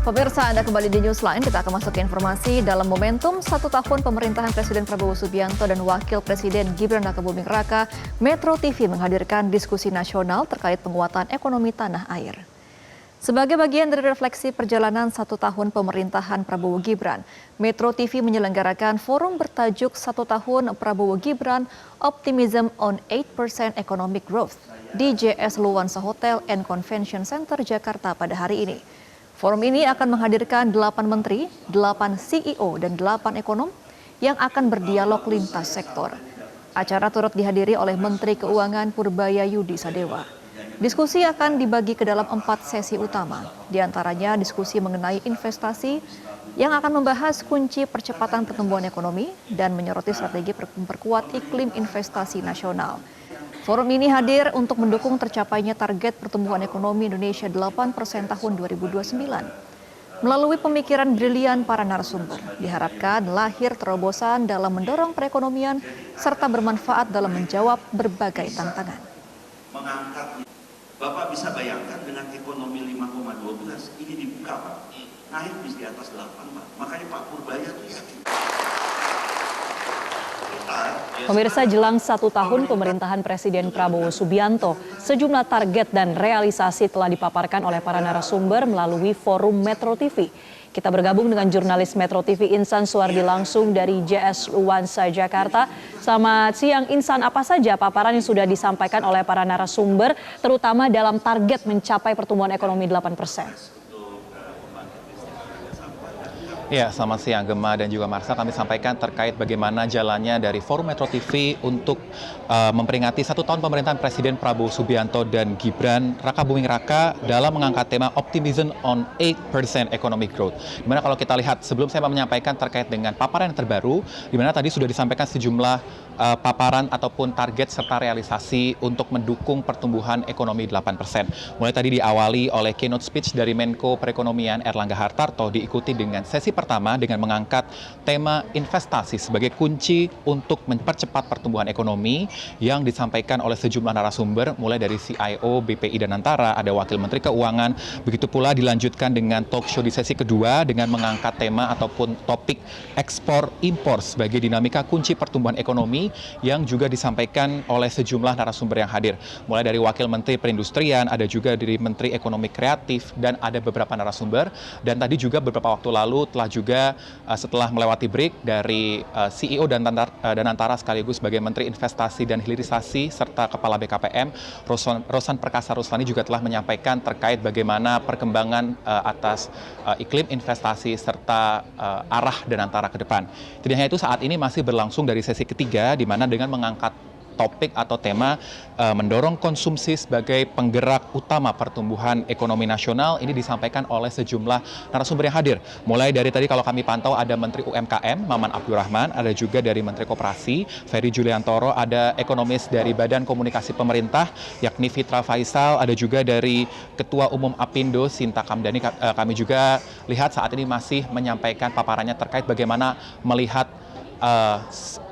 Pemirsa, Anda kembali di Newsline. Kita akan masuk ke informasi dalam momentum 1 tahun pemerintahan Presiden Prabowo Subianto dan Wakil Presiden Gibran Rakabuming Raka. Metro TV menghadirkan diskusi nasional terkait penguatan ekonomi tanah air. Sebagai bagian dari refleksi perjalanan 1 tahun pemerintahan Prabowo Gibran, Metro TV menyelenggarakan forum bertajuk 1 tahun Prabowo Gibran Optimism on 8% Economic Growth di JS Luansa Hotel and Convention Center Jakarta pada hari ini. Forum ini akan menghadirkan 8 menteri, 8 CEO, dan 8 ekonom yang akan berdialog lintas sektor. Acara turut dihadiri oleh Menteri Keuangan Purbaya Yudi Sadewa. Diskusi akan dibagi ke dalam 4 sesi utama, di antaranya diskusi mengenai investasi yang akan membahas kunci percepatan pertumbuhan ekonomi dan menyoroti strategi memperkuat iklim investasi nasional. Forum ini hadir untuk mendukung tercapainya target pertumbuhan ekonomi Indonesia 8% tahun 2029. Melalui pemikiran brilian para narasumber, diharapkan lahir terobosan dalam mendorong perekonomian serta bermanfaat dalam menjawab berbagai tantangan. Bapak bisa bayangkan dengan ekonomi 5,12 ini dibuka Pak, naik bis di atas 8 Pak, makanya Pak Purbaya tuh yakin. Pemirsa, jelang 1 tahun pemerintahan Presiden Prabowo Subianto, sejumlah target dan realisasi telah dipaparkan oleh para narasumber melalui forum Metro TV. Kita bergabung dengan jurnalis Metro TV Insan Suwardi langsung dari JS Luansa Jakarta. Selamat siang Insan, apa saja paparan yang sudah disampaikan oleh para narasumber, terutama dalam target mencapai pertumbuhan ekonomi 8%? Ya, selamat siang Gemma dan juga Marsha. Kami sampaikan terkait bagaimana jalannya dari Forum Metro TV untuk memperingati 1 tahun pemerintahan Presiden Prabowo Subianto dan Gibran Rakabuming Raka dalam mengangkat tema Optimism on 8% Economic Growth. Dimana kalau kita lihat, sebelum saya menyampaikan terkait dengan paparan yang terbaru, dimana tadi sudah disampaikan sejumlah paparan ataupun target serta realisasi untuk mendukung pertumbuhan ekonomi 8%. Mulai tadi diawali oleh keynote speech dari Menko Perekonomian Erlangga Hartarto, diikuti dengan sesi pertama dengan mengangkat tema investasi sebagai kunci untuk mempercepat pertumbuhan ekonomi yang disampaikan oleh sejumlah narasumber, mulai dari CIO BPI Danantara, ada Wakil Menteri Keuangan, begitu pula dilanjutkan dengan talk show di sesi kedua dengan mengangkat tema ataupun topik ekspor impor sebagai dinamika kunci pertumbuhan ekonomi yang juga disampaikan oleh sejumlah narasumber yang hadir. Mulai dari Wakil Menteri Perindustrian, ada juga dari Menteri Ekonomi Kreatif, dan ada beberapa narasumber. Dan tadi juga beberapa waktu lalu telah juga setelah melewati break dari CEO Danantara sekaligus sebagai Menteri Investasi dan Hilirisasi serta Kepala BKPM, Rosan Perkasa Ruslani juga telah menyampaikan terkait bagaimana perkembangan atas iklim investasi serta arah Danantara ke depan. Tidak hanya itu, saat ini masih berlangsung dari sesi ketiga, di mana dengan mengangkat topik atau tema mendorong konsumsi sebagai penggerak utama pertumbuhan ekonomi nasional, ini disampaikan oleh sejumlah narasumber yang hadir. Mulai dari tadi kalau kami pantau ada Menteri UMKM Maman Abdurrahman, ada juga dari Menteri Koperasi Ferry Juliantoro, ada ekonomis dari Badan Komunikasi Pemerintah yakni Fitra Faisal, ada juga dari Ketua Umum Apindo Sinta Kamdani. Kami juga lihat saat ini masih menyampaikan paparannya terkait bagaimana melihat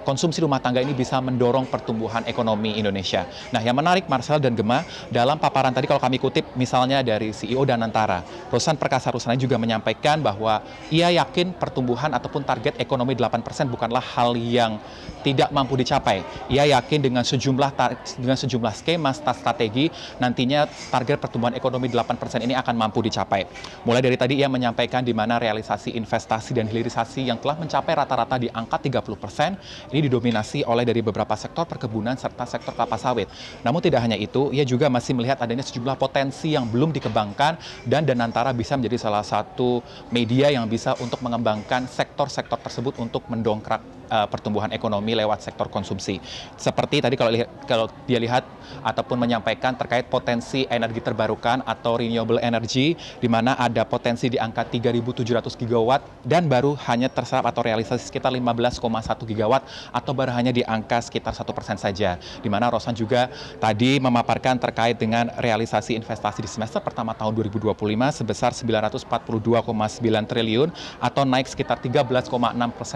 konsumsi rumah tangga ini bisa mendorong pertumbuhan ekonomi Indonesia. Nah, yang menarik Marcel dan Gemma, dalam paparan tadi kalau kami kutip misalnya dari CEO Danantara, Rosan Perkasa Ruslani juga menyampaikan bahwa ia yakin pertumbuhan ataupun target ekonomi 8% bukanlah hal yang tidak mampu dicapai. Ia yakin dengan sejumlah skema strategi nantinya target pertumbuhan ekonomi 8% ini akan mampu dicapai. Mulai dari tadi ia menyampaikan di mana realisasi investasi dan hilirisasi yang telah mencapai rata-rata di angka 30%, ini didominasi oleh dari beberapa sektor perkebunan serta sektor kelapa sawit. Namun tidak hanya itu, ia juga masih melihat adanya sejumlah potensi yang belum dikembangkan dan Danantara bisa menjadi salah satu media yang bisa untuk mengembangkan sektor-sektor tersebut untuk mendongkrak pertumbuhan ekonomi lewat sektor konsumsi. Seperti tadi kalau dia lihat ataupun menyampaikan terkait potensi energi terbarukan atau renewable energy, di mana ada potensi di angka 3.700 gigawatt dan baru hanya terserap atau realisasi sekitar 15,1 gigawatt atau baru hanya di angka sekitar 1% saja. Di mana Rosan juga tadi memaparkan terkait dengan realisasi investasi di semester pertama tahun 2025 sebesar 942,9 triliun atau naik sekitar 13,6%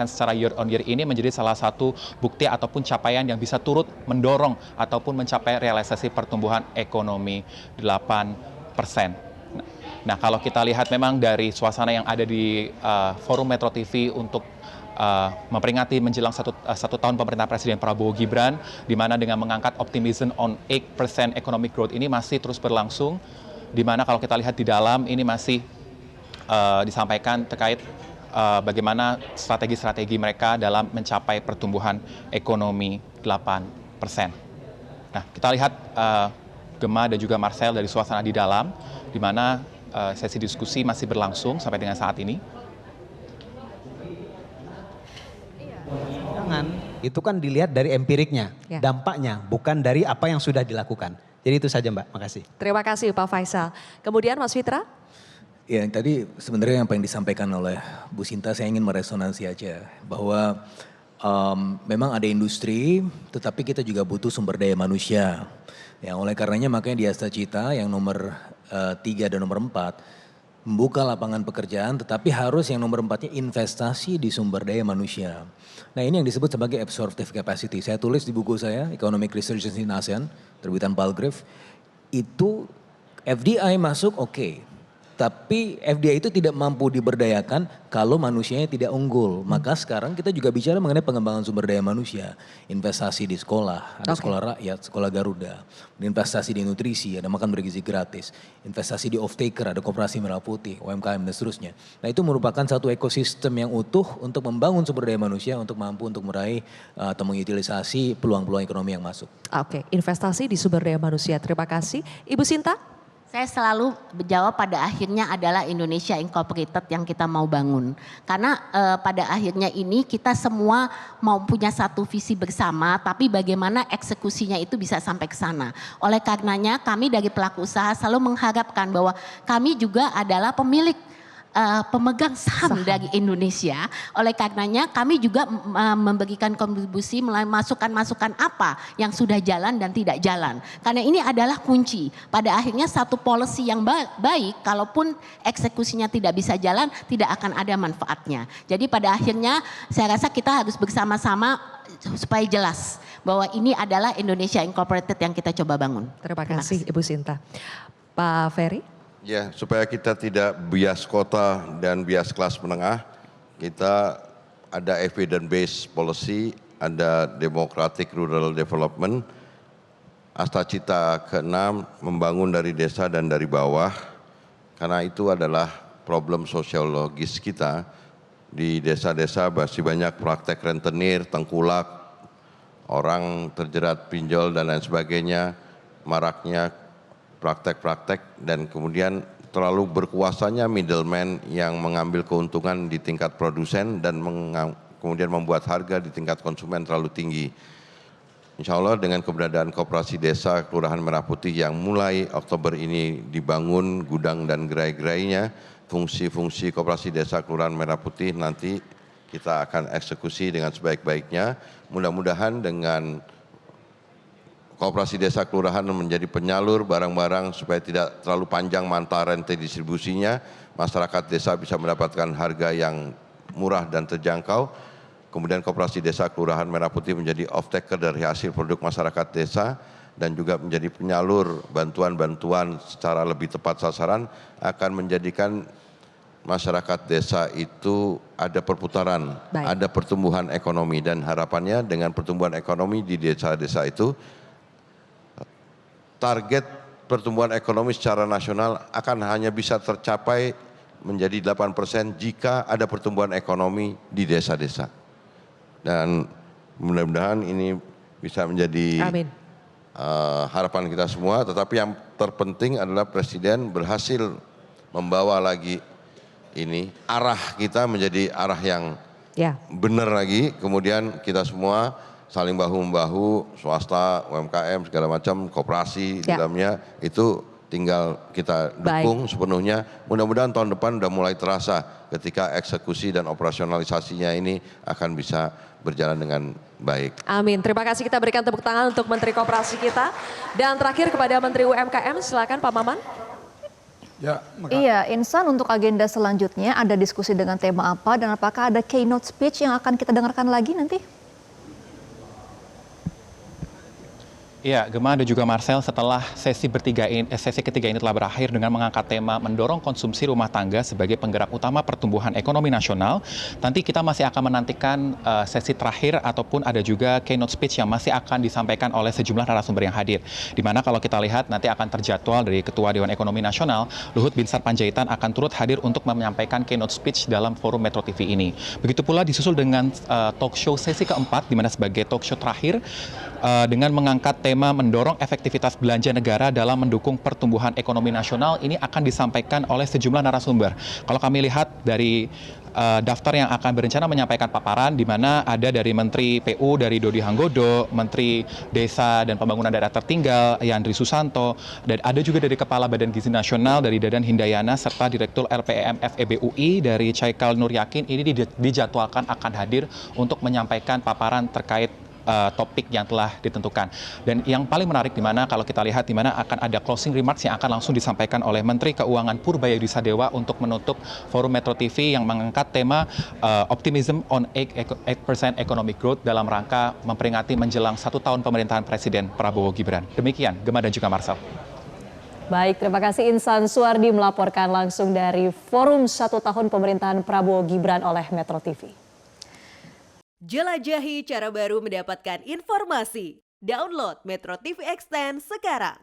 secara year on year. Ini menjadi salah satu bukti ataupun capaian yang bisa turut mendorong ataupun mencapai realisasi pertumbuhan ekonomi 8%. Nah, kalau kita lihat memang dari suasana yang ada di Forum Metro TV untuk memperingati menjelang satu tahun pemerintahan Presiden Prabowo Gibran, di mana dengan mengangkat optimism on 8% economic growth ini masih terus berlangsung, di mana kalau kita lihat di dalam ini masih disampaikan terkait bagaimana strategi-strategi mereka dalam mencapai pertumbuhan ekonomi 8%. Nah, kita lihat Gemma dan juga Marcel dari suasana di dalam, di mana sesi diskusi masih berlangsung sampai dengan saat ini. Itu kan dilihat dari empiriknya, dampaknya, bukan dari apa yang sudah dilakukan. Jadi itu saja Mbak, makasih. Terima kasih Pak Faisal. Kemudian Mas Fitra? Ya, tadi sebenarnya yang disampaikan oleh Bu Sinta, saya ingin meresonansi aja bahwa memang ada industri, tetapi kita juga butuh sumber daya manusia. Ya, oleh karenanya makanya di Asta Cita yang nomor 3 dan nomor 4 membuka lapangan pekerjaan, tetapi harus yang nomor 4-nya investasi di sumber daya manusia. Nah, ini yang disebut sebagai absorptive capacity. Saya tulis di buku saya, Economic Resurgence in ASEAN, terbitan Palgrave. Itu FDI masuk oke. Tapi FDI itu tidak mampu diberdayakan kalau manusianya tidak unggul. Maka sekarang kita juga bicara mengenai pengembangan sumber daya manusia. Investasi di sekolah, ada sekolah rakyat, sekolah Garuda. Investasi di nutrisi, ada makan bergizi gratis. Investasi di off-taker, ada koperasi Merah Putih, UMKM dan seterusnya. Nah, itu merupakan satu ekosistem yang utuh untuk membangun sumber daya manusia untuk mampu untuk meraih atau mengutilisasi peluang-peluang ekonomi yang masuk. Oke, investasi di sumber daya manusia. Terima kasih. Ibu Sinta? Saya selalu menjawab pada akhirnya adalah Indonesia Incorporated yang kita mau bangun. Karena pada akhirnya ini kita semua mau punya satu visi bersama, tapi bagaimana eksekusinya itu bisa sampai ke sana. Oleh karenanya kami dari pelaku usaha selalu mengharapkan bahwa kami juga adalah pemilik pemegang saham dari Indonesia. Oleh karenanya kami juga memberikan kontribusi melalui masukan-masukan apa yang sudah jalan dan tidak jalan. Karena ini adalah kunci. Pada akhirnya satu policy yang baik, kalaupun eksekusinya tidak bisa jalan, tidak akan ada manfaatnya. Jadi pada akhirnya saya rasa kita harus bersama-sama supaya jelas bahwa ini adalah Indonesia Incorporated yang kita coba bangun. Terima kasih Ibu Sinta. Pak Ferry? Ya, supaya kita tidak bias kota dan bias kelas menengah, kita ada evidence-based policy, ada democratic rural development, Asta Cita ke-6 membangun dari desa dan dari bawah, karena itu adalah problem sosiologis kita. Di desa-desa masih banyak praktek rentenir, tengkulak, orang terjerat pinjol dan lain sebagainya, maraknya praktek-praktek, dan kemudian terlalu berkuasanya middleman yang mengambil keuntungan di tingkat produsen dan kemudian membuat harga di tingkat konsumen terlalu tinggi. Insya Allah dengan keberadaan Koperasi Desa Kelurahan Merah Putih yang mulai Oktober ini dibangun gudang dan gerai-gerainya, fungsi-fungsi Koperasi Desa Kelurahan Merah Putih nanti kita akan eksekusi dengan sebaik-baiknya. Mudah-mudahan dengan Koperasi Desa Kelurahan menjadi penyalur barang-barang supaya tidak terlalu panjang mata rantai distribusinya, masyarakat desa bisa mendapatkan harga yang murah dan terjangkau. Kemudian Koperasi Desa Kelurahan Merah Putih menjadi off-taker dari hasil produk masyarakat desa dan juga menjadi penyalur bantuan-bantuan secara lebih tepat sasaran, akan menjadikan masyarakat desa itu ada perputaran, ada pertumbuhan ekonomi, dan harapannya dengan pertumbuhan ekonomi di desa-desa itu target pertumbuhan ekonomi secara nasional akan hanya bisa tercapai menjadi 8% jika ada pertumbuhan ekonomi di desa-desa. Dan mudah-mudahan ini bisa menjadi harapan kita semua, tetapi yang terpenting adalah Presiden berhasil membawa lagi ini, arah kita menjadi arah yang benar lagi, kemudian kita semua saling bahu-membahu, swasta, UMKM, segala macam, koperasi di dalamnya, itu tinggal kita dukung sepenuhnya. Mudah-mudahan tahun depan sudah mulai terasa ketika eksekusi dan operasionalisasinya ini akan bisa berjalan dengan baik. Amin. Terima kasih, kita berikan tepuk tangan untuk Menteri Koperasi kita. Dan terakhir kepada Menteri UMKM, silakan Pak Maman. Iya, Insan, untuk agenda selanjutnya ada diskusi dengan tema apa dan apakah ada keynote speech yang akan kita dengarkan lagi nanti? Ya, Gemma dan juga Marcel, setelah sesi ketiga ini telah berakhir dengan mengangkat tema mendorong konsumsi rumah tangga sebagai penggerak utama pertumbuhan ekonomi nasional. Nanti kita masih akan menantikan sesi terakhir ataupun ada juga keynote speech yang masih akan disampaikan oleh sejumlah narasumber yang hadir. Di mana kalau kita lihat nanti akan terjadwal dari Ketua Dewan Ekonomi Nasional, Luhut Binsar Panjaitan akan turut hadir untuk menyampaikan keynote speech dalam forum Metro TV ini. Begitu pula disusul dengan talk show sesi keempat, di mana sebagai talk show terakhir dengan mengangkat tema mendorong efektivitas belanja negara dalam mendukung pertumbuhan ekonomi nasional, ini akan disampaikan oleh sejumlah narasumber. Kalau kami lihat dari daftar yang akan berencana menyampaikan paparan, di mana ada dari Menteri PU dari Dodi Hanggodo, Menteri Desa dan Pembangunan Daerah Tertinggal Yandri Susanto, dan ada juga dari Kepala Badan Gizi Nasional dari Dadan Hindayana, serta Direktur LPEM FEBUI dari Caikal Nur Yakin. Ini dijadwalkan akan hadir untuk menyampaikan paparan terkait topik yang telah ditentukan. Dan yang paling menarik di mana kalau kita lihat di mana akan ada closing remarks yang akan langsung disampaikan oleh Menteri Keuangan Purbaya Sadewa untuk menutup forum Metro TV yang mengangkat tema Optimism on 8% Economic Growth dalam rangka memperingati menjelang 1 tahun pemerintahan Presiden Prabowo Gibran. Demikian, Gemma dan juga Marcel. Baik, terima kasih Insan Suwardi melaporkan langsung dari forum 1 tahun pemerintahan Prabowo Gibran oleh Metro TV. Jelajahi cara baru mendapatkan informasi. Download Metro TV Extend sekarang.